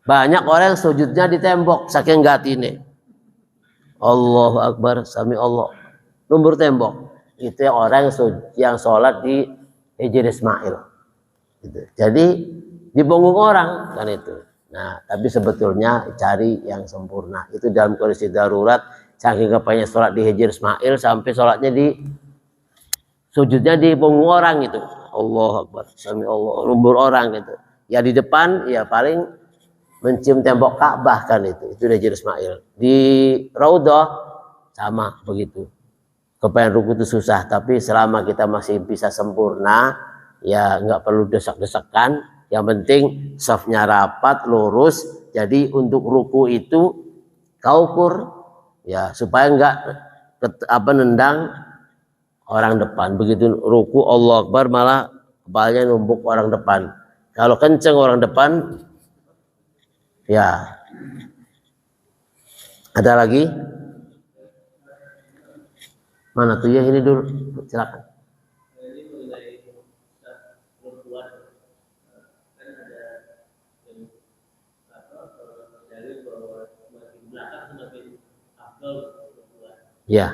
Banyak orang yang sujudnya di tembok saking gatine. Allahu Akbar, sami Allah. Lumbur tembok. Itu yang orang yang sholat di Hijr Ismail. Gitu. Jadi di punggung orang kan itu. Nah, tapi sebetulnya cari yang sempurna. Itu dalam kondisi darurat, saking kepengen sholat di Hijr Ismail sampai sholatnya sujudnya di punggung orang itu. Allahu Akbar, sami Allah, lumbur orang gitu. Ya di depan ya paling mencium tembok Ka'bah kan itu Hijr Ismail. Di raudhah sama begitu. Kepengen ruku itu susah, tapi selama kita masih bisa sempurna, ya nggak perlu desak-desakan. Yang penting safnya rapat, lurus. Jadi untuk ruku itu kaukur, ya supaya nggak nendang orang depan. Begitu ruku Allahu Akbar malah kepalanya numbuk orang depan. Kalau kenceng orang depan, ya. Ada lagi? Mana tuh ya, ini dulu, silakan. Ini mengenai perempuan kan ada dalil bahwa semakin belakang semakin afdal perempuan. Ya.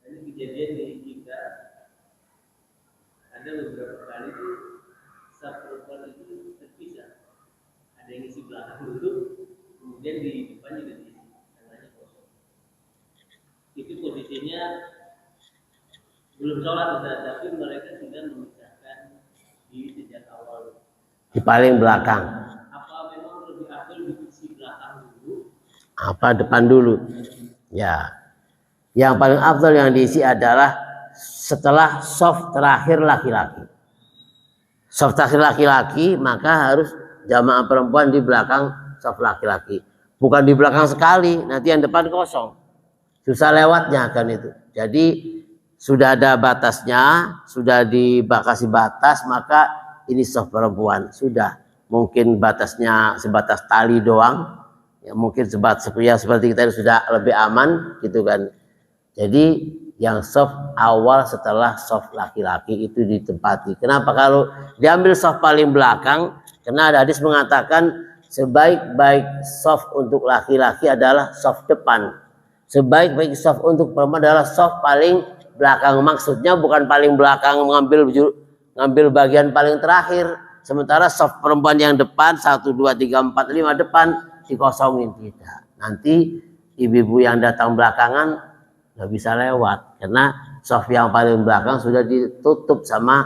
Ini kejadian di kita ada beberapa kali tuh saf perempuan itu terpisah. Ada yang isi belakang dulu, kemudian di depan juga diisi, tengahnya kosong. Itu posisinya belum sholat, tapi mereka sudah memisahkan diri sejak awal. Di paling belakang. Apa memang lebih afdal diisi belakang dulu? Apa depan dulu? Ya. Yang paling afdal yang diisi adalah setelah shaf terakhir laki-laki. Shaf terakhir laki-laki maka harus jamaah perempuan di belakang shaf laki-laki. Bukan di belakang sekali, nanti yang depan kosong. Susah lewatnya kan itu. Jadi sudah ada batasnya, sudah dikasih batas, maka ini shaf perempuan. Sudah, mungkin batasnya sebatas tali doang, ya mungkin seperti kita sudah lebih aman gitu kan. Jadi yang shaf awal setelah shaf laki-laki itu ditempati. Kenapa? Kalau diambil shaf paling belakang, karena ada hadis mengatakan sebaik-baik shaf untuk laki-laki adalah shaf depan. Sebaik-baik shaf untuk perempuan adalah shaf paling belakang. Maksudnya bukan paling belakang ngambil bagian paling terakhir. Sementara shaf perempuan yang depan 1, 2, 3, 4, 5 depan dikosongin tidak. Nanti ibu-ibu yang datang belakangan nggak bisa lewat karena shaf yang paling belakang sudah ditutup sama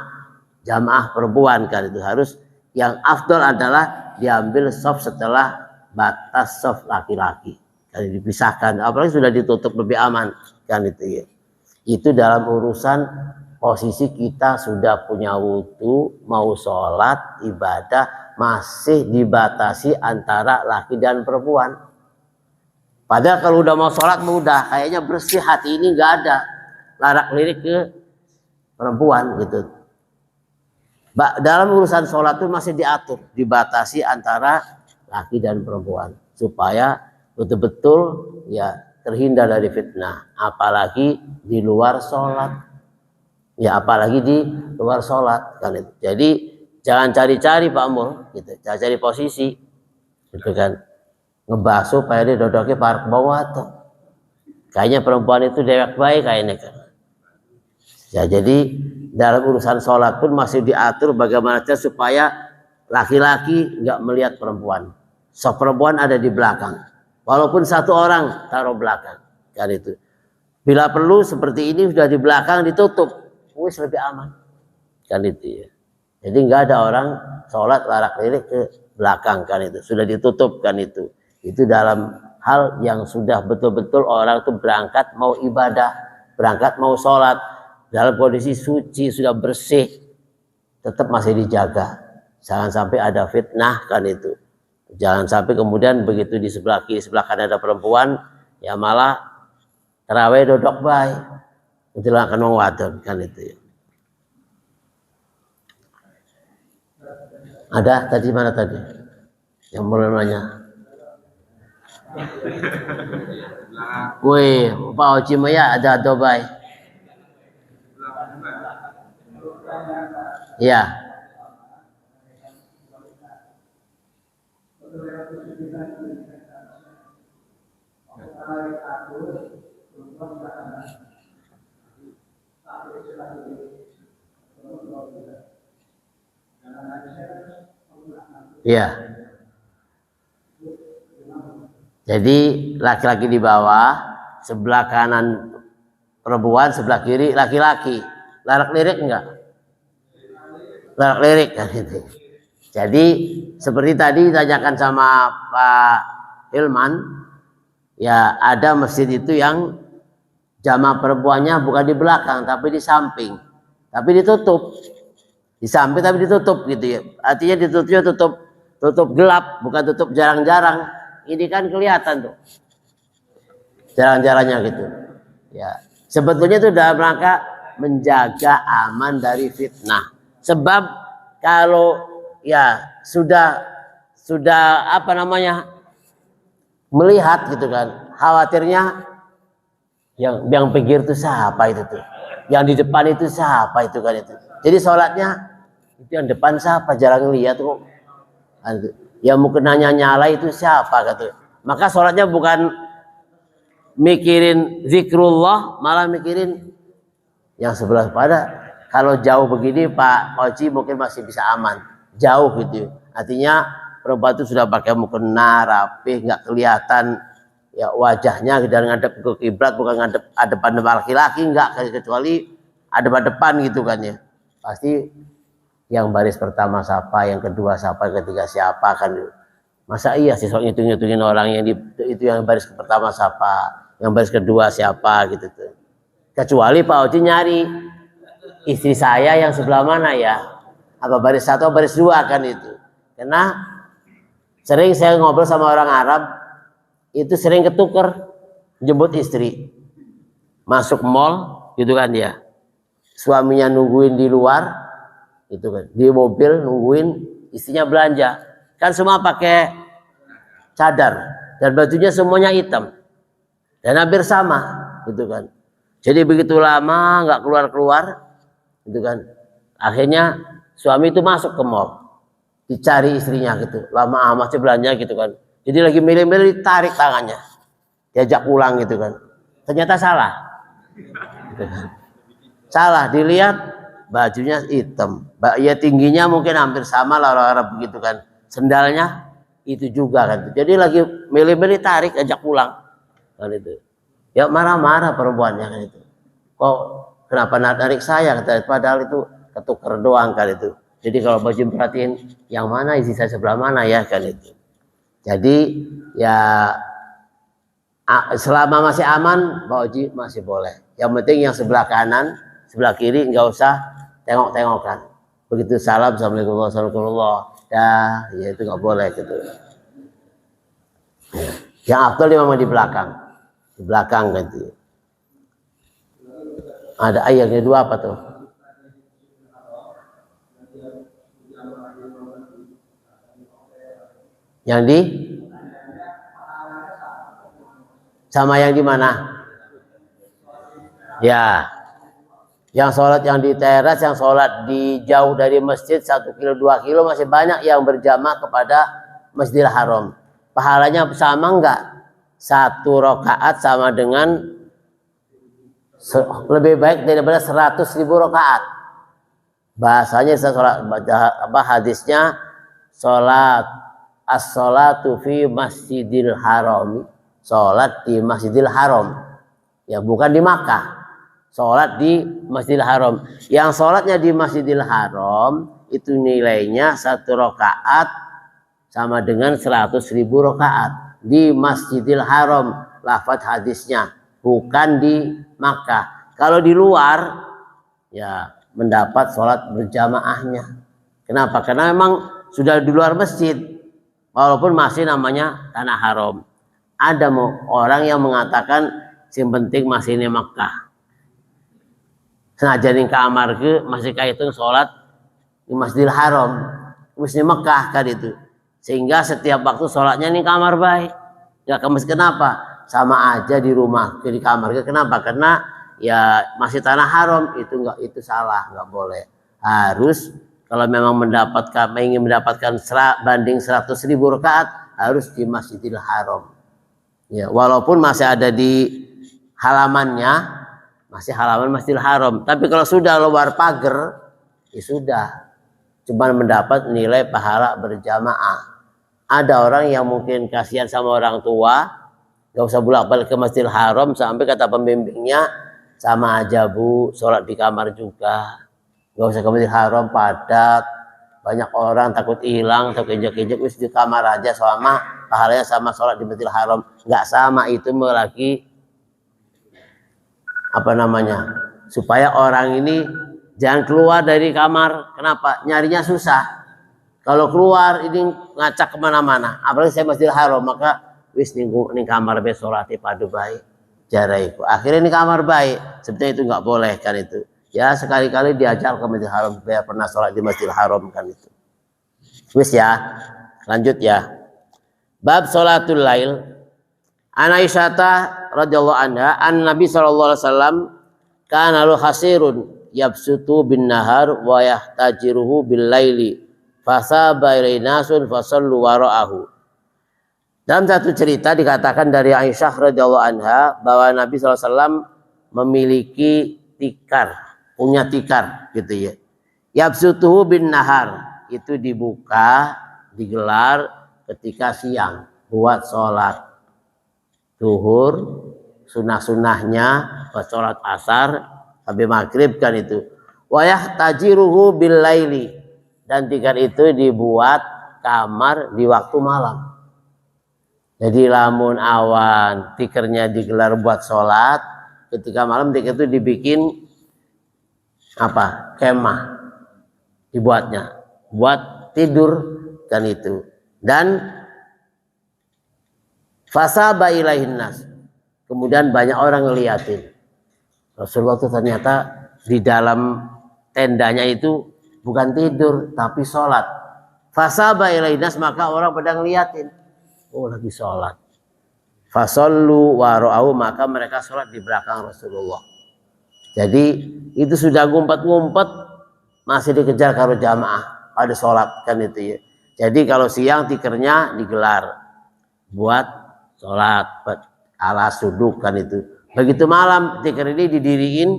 jamaah perempuan kan itu. Harus yang afdal adalah diambil shaf setelah batas shaf laki-laki. Kan dipisahkan, apalagi sudah ditutup lebih aman kan itu ya. Itu dalam urusan posisi kita sudah punya wudu, mau sholat, ibadah, masih dibatasi antara laki dan perempuan. Padahal kalau udah mau sholat mudah, kayaknya bersih, hati ini nggak ada larak-lirik ke perempuan gitu. Dalam urusan sholat itu masih diatur, dibatasi antara laki dan perempuan supaya betul-betul ya terhindar dari fitnah, apalagi di luar sholat. Ya apalagi di luar sholat kan itu. Jadi jangan cari-cari Pak Mul, gitu. Jangan cari posisi, gitu kan. Ngebasuh supaya dia dodoknya park bawah tuh. Kayaknya perempuan itu dewek baik kayaknya kan. Ya jadi dalam urusan sholat pun masih diatur bagaimana supaya laki-laki nggak melihat perempuan. Shaf perempuan ada di belakang. Walaupun satu orang taruh belakang kan itu. Bila perlu seperti ini sudah di belakang ditutup, wis lebih aman kan itu ya. Jadi nggak ada orang sholat larak-lirik ke belakang kan itu, sudah ditutup kan itu. Itu dalam hal yang sudah betul-betul orang itu berangkat mau ibadah, berangkat mau sholat dalam kondisi suci, sudah bersih, tetap masih dijaga. Jangan sampai ada fitnah kan itu. Jangan sampai kemudian begitu di sebelah kiri, sebelah kanan ada perempuan, ya malah terawih dodok baik. Itu akan mengwadon kan itu ya. Ada tadi mana tadi? Yang mulai nanya. Wih, Pak Oci Maya ada dobai. Ya. Ya. Jadi laki-laki di bawah, sebelah kanan perempuan, sebelah kiri laki-laki. Larak lirik enggak? Larak lirik kan itu. Jadi seperti tadi ditanyakan sama Pak Hilman, ya ada masjid itu yang jamaah perempuannya bukan di belakang tapi di samping, tapi ditutup. Di samping tapi ditutup gitu ya. Artinya ditutupnya tutup gelap, bukan tutup jarang-jarang. Ini kan kelihatan tuh jarang-jarangnya gitu. Ya, sebetulnya itu dalam rangka menjaga aman dari fitnah. Sebab kalau ya sudah apa namanya melihat gitu kan, khawatirnya yang pinggir itu siapa itu tuh, yang di depan itu siapa itu kan itu. Jadi sholatnya itu yang depan siapa, jarang lihat kok. Yang mungkin nanya nyala itu siapa kata. Maka sholatnya bukan mikirin zikrullah, malah mikirin yang sebelah pada. Kalau jauh begini Pak Oci mungkin masih bisa aman, jauh gitu. Artinya perempuan itu sudah pakai mukena rapih, nggak kelihatan ya wajahnya dan ngadep ke kiblat, bukan ngadep depan laki-laki, nggak, kecuali ada depan gitu kan ya. Pasti yang baris pertama siapa, yang kedua siapa, yang ketiga siapa kan. Masa iya sih soal ngitung-ngitungin orang yang itu yang baris pertama siapa, yang baris kedua siapa gitu tuh. Kecuali Pak Oci nyari istri saya yang sebelah mana ya, apa baris satu atau baris dua kan itu. Karena sering saya ngobrol sama orang Arab itu sering ketuker jemput istri masuk mall gitu kan ya, suaminya nungguin di luar itu kan, di mobil nungguin istrinya belanja kan, semua pakai cadar dan bajunya semuanya hitam dan hampir sama gitu kan. Jadi begitu lama nggak keluar gitu kan, akhirnya suami itu masuk ke mall dicari istrinya gitu, lama amat sih belanja gitu kan. Jadi lagi milih-milih ditarik tangannya, diajak pulang gitu kan, ternyata salah gitu kan. Salah dilihat bajunya hitam, ya tingginya mungkin hampir sama lah orang Arab begitu kan, sendalnya itu juga kan. Jadi lagi milih-milih tarik ajak pulang kan itu. Ya marah-marah perempuannya kan itu. Kok kenapa narik saya kata, padahal itu ketuker doang kan itu. Jadi kalau baju perhatiin yang mana isi saya sebelah mana ya kan itu. Jadi ya selama masih aman Pak Oji masih boleh. Yang penting yang sebelah kanan, sebelah kiri nggak usah tengok-tengokan. Begitu salam, assalamualaikum warahmatullahi wabarakatuh, ya itu nggak boleh gitu. Ya. Yang afdal memang di belakang gitu. Ada ayatnya dua apa tuh? Yang di sama yang di mana? Ya. Yang sholat yang di teras, yang sholat di jauh dari masjid 1 kilo 2 kilo masih banyak yang berjamaah kepada Masjidil Haram. Pahalanya sama enggak? 1 rakaat sama dengan lebih baik daripada 100.000 rakaat. Bahasanya sholat, hadisnya sholat as-sholatu fi Masjidil Haram. Sholat di Masjidil Haram. Ya bukan di Makkah. Sholat di Masjidil Haram. Yang sholatnya di Masjidil Haram itu nilainya 1 rakaat sama dengan 100.000 rakaat. di Masjidil Haram, lafadz hadisnya, bukan di Makkah. Kalau di luar ya mendapat sholat berjamaahnya. Kenapa? Karena memang sudah di luar masjid, walaupun masih namanya tanah haram. Ada orang yang mengatakan yang penting masih ini Makkah. Senajan ke kamar ke masih kaitung sholat di Masjidil Haram, masih Mekah kan itu. Sehingga setiap waktu sholatnya ini kamar baik. Ya kenapa? Sama aja di rumah ke di kamar ke. Kenapa? Karena ya masih tanah haram, itu salah, nggak boleh. Harus kalau memang ingin mendapatkan banding 100.000 rakaat harus di Masjidil Haram. Ya, walaupun masih ada di halamannya, masih halaman Masjidil Haram. Tapi kalau sudah luar pagar, ya sudah. Cuma mendapat nilai pahala berjamaah. Ada orang yang mungkin kasihan sama orang tua, gak usah bolak-balik ke Masjidil Haram, sampai kata pembimbingnya, sama aja bu, sholat di kamar juga. Gak usah ke Masjidil Haram, padat. Banyak orang takut hilang, takut injak-injak, wis di kamar aja sama, pahalanya sama sholat di Masjidil Haram. Gak sama, itu lagi supaya orang ini jangan keluar dari kamar. Kenapa? Nyarinya susah. Kalau keluar ini ngacak kemana-mana, apalagi saya Masjidil Haram, maka wis ning kamar be sholati padu baik jaraiku. Akhirnya ini kamar baik, sebetulnya itu nggak boleh kan itu. Ya sekali-kali diajak ke Masjidil Haram supaya pernah sholat di Masjidil Haram kan itu. Wis ya, lanjut ya. Bab sholatul lail. An Aisyah radhiyallahu anha an Nabi sallallahu alaihi wasallam kana lu khasirun yabsutu bin nahar wa yahtajiruhu bil laili fasaba ilainasun fasallu wara'ahu. Dalam satu cerita dikatakan dari Aisyah radhiyallahu anha bahwa Nabi sallallahu alaihi wasallam memiliki tikar, punya tikar gitu ya. Yabsutuhu bin nahar, itu dibuka, digelar ketika siang buat sholat zuhur, sunnah-sunnahnya, buat sholat asar, sampai maghrib kan itu. Wayah tajiruhu bil laili, dan tikar itu dibuat kamar di waktu malam. Jadi lamun awan tikernya digelar buat sholat, ketika malam tikar itu dibikin kemah dibuatnya buat tidur kan itu. Dan fasaba ilaihin nas, kemudian banyak orang ngeliatin. Rasulullah itu ternyata di dalam tendanya itu bukan tidur tapi sholat. Fasaba ilaihin nas, maka orang pada ngeliatin, oh lagi sholat. Fasallu wara'au, maka mereka sholat di belakang Rasulullah. Jadi itu sudah ngumpet-ngumpet masih dikejar karo jamaah ada sholat kan itu ya. Jadi kalau siang tikernya digelar buat sholat alas duduk kan itu. Begitu malam tikar ini didiriin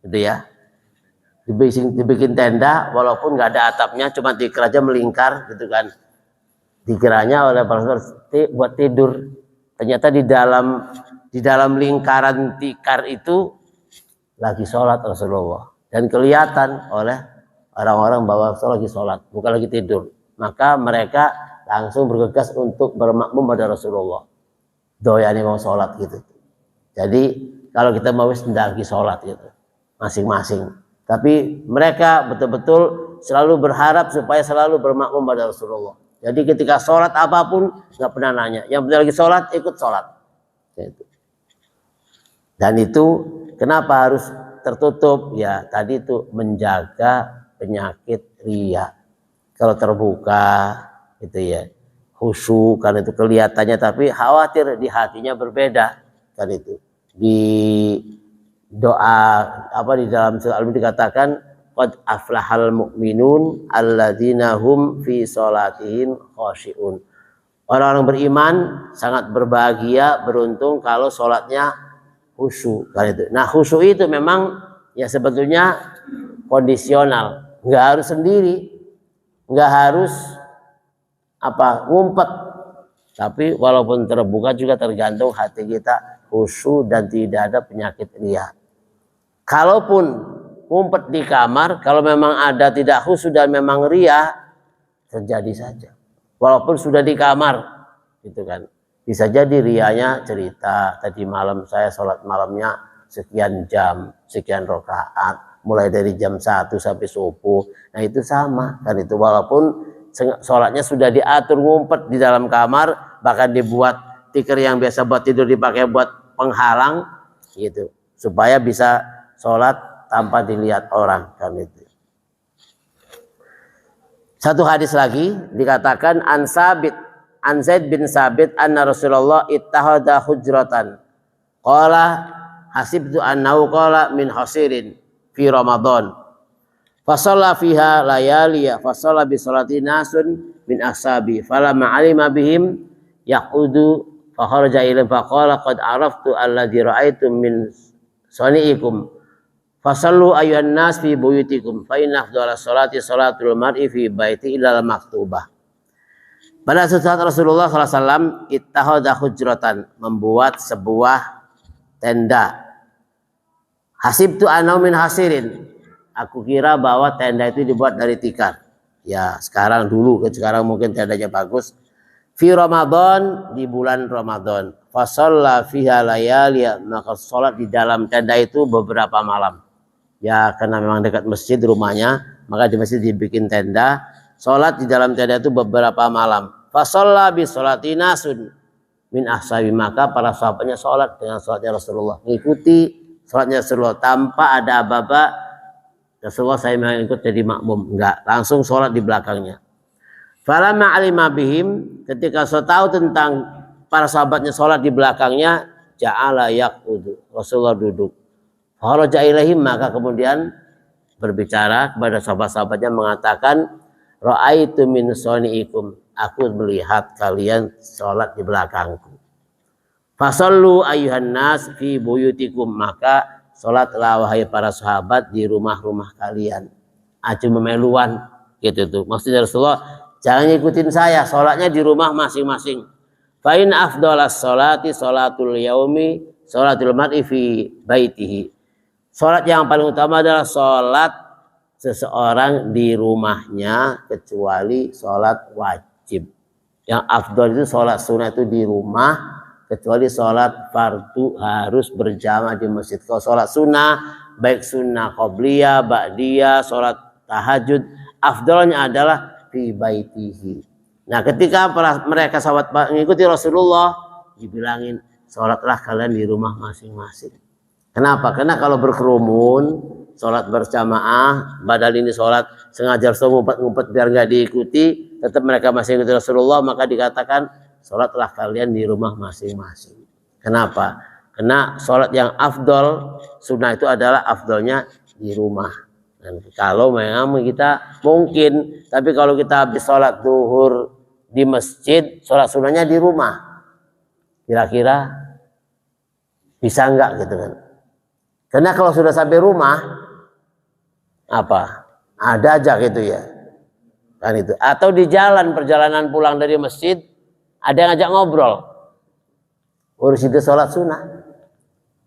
gitu ya, dibikin tenda, walaupun nggak ada atapnya, cuma tikar aja melingkar gitu kan. Dikiranya oleh Rasulullah buat tidur. Ternyata di dalam lingkaran tikar itu lagi sholat Rasulullah, dan kelihatan oleh orang-orang bahwa Rasulullah lagi sholat, bukan lagi tidur. Maka mereka langsung bergegas untuk bermakmum pada Rasulullah. Doyane mau sholat gitu. Jadi kalau kita mau lagi sholat gitu, masing-masing. Tapi mereka betul-betul selalu berharap supaya selalu bermakmum pada Rasulullah. Jadi ketika sholat apapun nggak pernah nanya. Yang penting lagi sholat, ikut sholat. Gitu. Dan itu kenapa harus tertutup? Ya tadi itu menjaga penyakit riya. Kalau terbuka gitu ya, khusyuk kan itu kelihatannya, tapi khawatir di hatinya berbeda kan itu. Di doa di dalam surah Al-Mulk dikatakan qad aflahal mu'minun alladzina hum fi sholatihim khashi'un. Orang-orang beriman sangat berbahagia, beruntung kalau sholatnya khusyuk kan itu. Nah khusyuk itu memang ya sebetulnya kondisional, nggak harus sendiri, nggak harus ngumpet, tapi walaupun terbuka juga tergantung hati kita khusyuk dan tidak ada penyakit riya. Kalaupun ngumpet di kamar, kalau memang ada tidak khusyuk dan memang riya, terjadi saja walaupun sudah di kamar gitu kan. Bisa jadi rianya cerita, tadi malam saya sholat malamnya sekian jam, sekian rakaat, mulai dari jam 1 sampai subuh. Nah itu sama kan itu, walaupun sholatnya sudah diatur ngumpet di dalam kamar, bahkan dibuat tikar yang biasa buat tidur dipakai buat penghalang gitu, supaya bisa sholat tanpa dilihat orang kan itu. Satu hadis lagi dikatakan an Zaid bin Sabit anna Rasulullah ittahada hujratan qala hasibtu annahu qala min hasirin fi Ramadan fasalla fiha layaliya fasalla bi salati nasun min ashabi falamma alima bihim yaqudu fa kharaja ila fa qala qad araftu alladhi ra'aytum min sani'ikum fasallu ayyuhan nas fi buyutikum fa inna afdhalas salati salatul mar'i fi baiti illa al maktubah. Pada suatu saat Rasulullah SAW ittahada hujratan, membuat sebuah tenda. Hasibtu anau min hasirin, aku kira bahwa tenda itu dibuat dari tikar. Ya sekarang mungkin tendanya bagus. Fi Ramadan, di bulan Ramadan. Fasalla fiha layaliya, maka sholat di dalam tenda itu beberapa malam. Ya karena memang dekat masjid rumahnya, maka di masjid dibikin tenda. Sholat di dalam tenda itu beberapa malam. Fasalla bi sholati nasun min ahsabi, maka para sahabatnya sholat dengan sholatnya Rasulullah, mengikuti sholatnya Rasulullah tanpa ada aba-aba. Rasulullah saya mengikut jadi makmum, enggak, langsung sholat di belakangnya. Falamma alima bihim, ketika saya tahu tentang para sahabatnya sholat di belakangnya, ja'ala yaqudu, Rasulullah duduk. Kharaja ilaihim, maka kemudian berbicara kepada sahabat-sahabatnya mengatakan, ra'aitu min sani'ikum, aku melihat kalian sholat di belakangku. Fasallu ayyuhan nas fi buyutikum, maka sholatlah wahai para sahabat di rumah-rumah kalian. Cuma memeluan gitu tuh. Maksudnya Rasulullah, jangan ngikutin saya, sholatnya di rumah masing-masing. Fa in afdalas sholati sholatul yaumi sholatul mar'i fi baitihi. Sholat yang paling utama adalah sholat seseorang di rumahnya, kecuali sholat wajib. Yang afdal itu sholat sunnah itu di rumah, kecuali sholat fardu harus berjamaah di masjid. Kalau sholat sunnah, baik sunnah qobliyah, ba'diyah, sholat tahajud, afdalnya adalah fi baitihi. Nah ketika mereka sahabat mengikuti Rasulullah, dibilangin sholatlah kalian di rumah masing-masing. Kenapa? Karena kalau berkerumun, sholat berjamaah, badal ini sholat sengaja ngumpet-ngumpet biar nggak diikuti, tetap mereka masih ikuti Rasulullah, maka dikatakan sholatlah kalian di rumah masing-masing. Kenapa? Karena sholat yang afdol, sunnah itu adalah afdolnya di rumah. Dan kalau memang kita mungkin, tapi kalau kita habis sholat zuhur di masjid, sholat sunnahnya di rumah, kira-kira bisa nggak gitu kan? Karena kalau sudah sampai rumah, apa? Ada aja gitu ya. Kan itu. Atau di jalan, perjalanan pulang dari masjid, ada yang ngajak ngobrol. Urus itu sholat sunnah.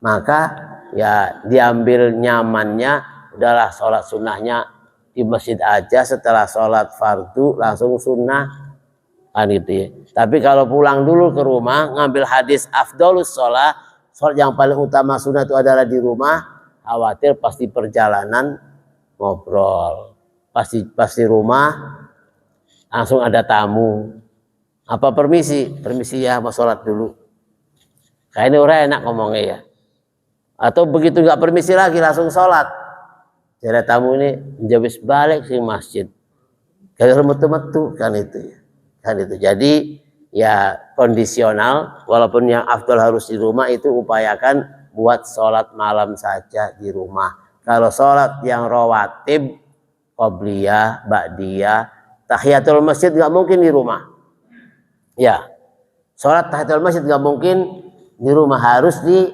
Maka ya diambil nyamannya, udahlah sholat sunnahnya di masjid aja, setelah sholat fardu langsung sunnah. Kan gitu ya. Tapi kalau pulang dulu ke rumah, ngambil hadis afdolus sholat, sholat yang paling utama sunnah itu adalah di rumah, khawatir pasti perjalanan ngobrol, pasti rumah langsung ada tamu, apa permisi ya mau sholat dulu, kayak ini orang enak ngomongnya ya, atau begitu nggak permisi lagi langsung sholat, jadi tamu ini menjawab balik sih masjid, kayak metu-metu kan itu ya, kan itu. Jadi ya kondisional, walaupun yang afdal harus di rumah, itu upayakan buat sholat malam saja di rumah. Kalau sholat yang rawatib, qobliyah, ba'diyah, tahiyatul masjid nggak mungkin di rumah. Ya, sholat tahiyatul masjid nggak mungkin di rumah, harus di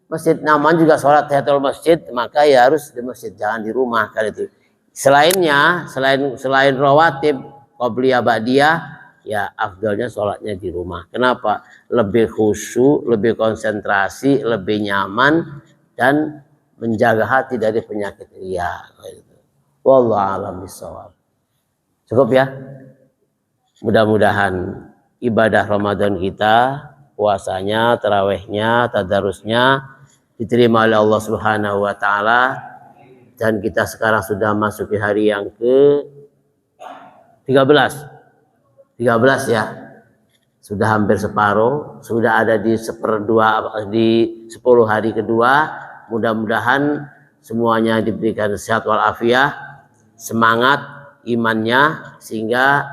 masjid. Namanya juga sholat tahiyatul masjid, maka ya harus di masjid, jangan di rumah kan itu. Selainnya, selain rawatib, qobliyah, ba'diyah, ya afdalnya sholatnya di rumah. Kenapa? Lebih khusyuk, lebih konsentrasi, lebih nyaman, dan menjaga hati dari penyakit riya. Wallahu a'lam bishawab. Cukup ya. Mudah-mudahan ibadah Ramadan kita puasanya, tarawehnya, tadarusnya diterima oleh Allah Subhanahu wa taala. Dan kita sekarang sudah masuk ke hari yang ke 13 ya. Sudah hampir separuh, sudah ada di 10 hari kedua. Mudah-mudahan semuanya diberikan sehat walafiat, semangat imannya, sehingga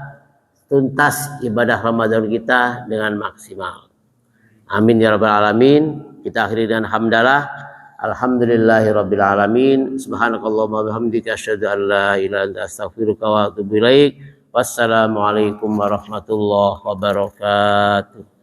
tuntas ibadah Ramadan kita dengan maksimal. Amin ya rabbal alamin. Kita akhiri dengan hamdalah. Alhamdulillahirabbil alamin. Subhanakallahumma wabihamdika asyhadu an la ilaha illa anta astaghfiruka wa atubu ilaik. Wassalamualaikum warahmatullahi wabarakatuh.